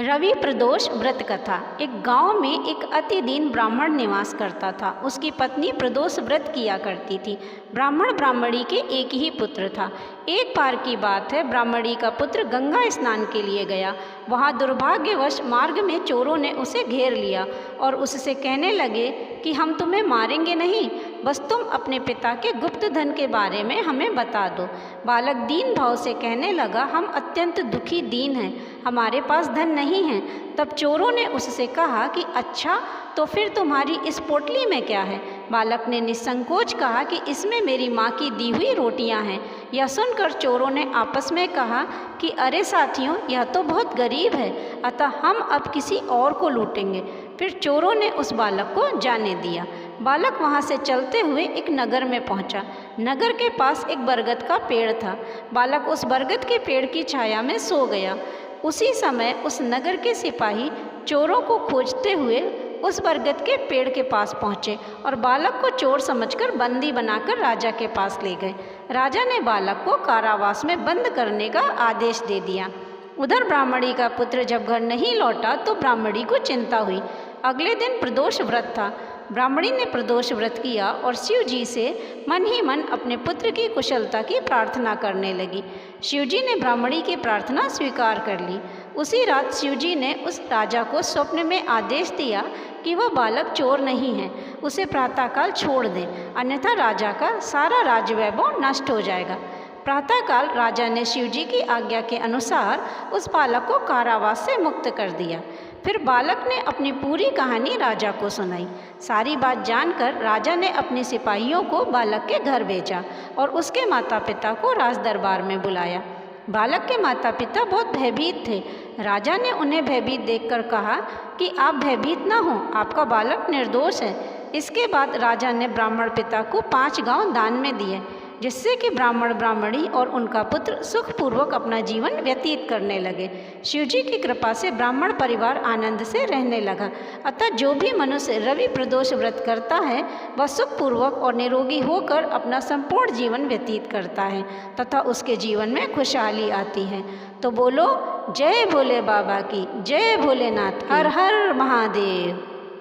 रवि प्रदोष व्रत कथा। एक गांव में एक अति दीन ब्राह्मण निवास करता था। उसकी पत्नी प्रदोष व्रत किया करती थी। ब्राह्मण ब्राह्मणी के एक ही पुत्र था। एक बार की बात है, ब्राह्मणी का पुत्र गंगा स्नान के लिए गया। वहाँ दुर्भाग्यवश मार्ग में चोरों ने उसे घेर लिया और उससे कहने लगे कि हम तुम्हें मारेंगे नहीं, बस तुम अपने पिता के गुप्त धन के बारे में हमें बता दो। बालक दीन भाव से कहने लगा, हम अत्यंत दुखी दीन हैं, हमारे पास धन नहीं है। तब चोरों ने उससे कहा कि अच्छा, तो फिर तुम्हारी इस पोटली में क्या है? बालक ने निसंकोच कहा कि इसमें मेरी माँ की दी हुई रोटियां हैं। यह सुनकर चोरों ने आपस में कहा कि अरे साथियों, यह तो बहुत गरीब है, अतः हम अब किसी और को लूटेंगे। फिर चोरों ने उस बालक को जाने दिया। बालक वहाँ से चलते हुए एक नगर में पहुँचा। नगर के पास एक बरगद का पेड़ था। बालक उस बरगद के पेड़ की छाया में सो गया। उसी समय उस नगर के सिपाही चोरों को खोजते हुए उस बरगद के पेड़ के पास पहुँचे और बालक को चोर समझकर बंदी बनाकर राजा के पास ले गए। राजा ने बालक को कारावास में बंद करने का आदेश दे दिया। उधर ब्राह्मणी का पुत्र जब घर नहीं लौटा तो ब्राह्मणी को चिंता हुई। अगले दिन प्रदोष व्रत था। ब्राह्मणी ने प्रदोष व्रत किया और शिव जी से मन ही मन अपने पुत्र की कुशलता की प्रार्थना करने लगी। शिव जी ने ब्राह्मणी की प्रार्थना स्वीकार कर ली। उसी रात शिव जी ने उस राजा को स्वप्न में आदेश दिया कि वह बालक चोर नहीं है, उसे प्रातःकाल छोड़ दें, अन्यथा राजा का सारा राजवैभव नष्ट हो जाएगा। प्रातःकाल राजा ने शिव जी की आज्ञा के अनुसार उस बालक को कारावास से मुक्त कर दिया। फिर बालक ने अपनी पूरी कहानी राजा को सुनाई। सारी बात जानकर राजा ने अपने सिपाहियों को बालक के घर भेजा और उसके माता पिता को राज दरबार में बुलाया। बालक के माता पिता बहुत भयभीत थे। राजा ने उन्हें भयभीत देखकर कहा कि आप भयभीत ना हो, आपका बालक निर्दोष है। इसके बाद राजा ने ब्राह्मण पिता को 5 गांव दान में दिए, जिससे कि ब्राह्मण ब्राह्मणी और उनका पुत्र सुखपूर्वक अपना जीवन व्यतीत करने लगे। शिवजी की कृपा से ब्राह्मण परिवार आनंद से रहने लगा। अतः जो भी मनुष्य रवि प्रदोष व्रत करता है वह सुखपूर्वक और निरोगी होकर अपना संपूर्ण जीवन व्यतीत करता है तथा उसके जीवन में खुशहाली आती है। तो बोलो जय भोले बाबा की, जय भोलेनाथ, हर हर महादेव।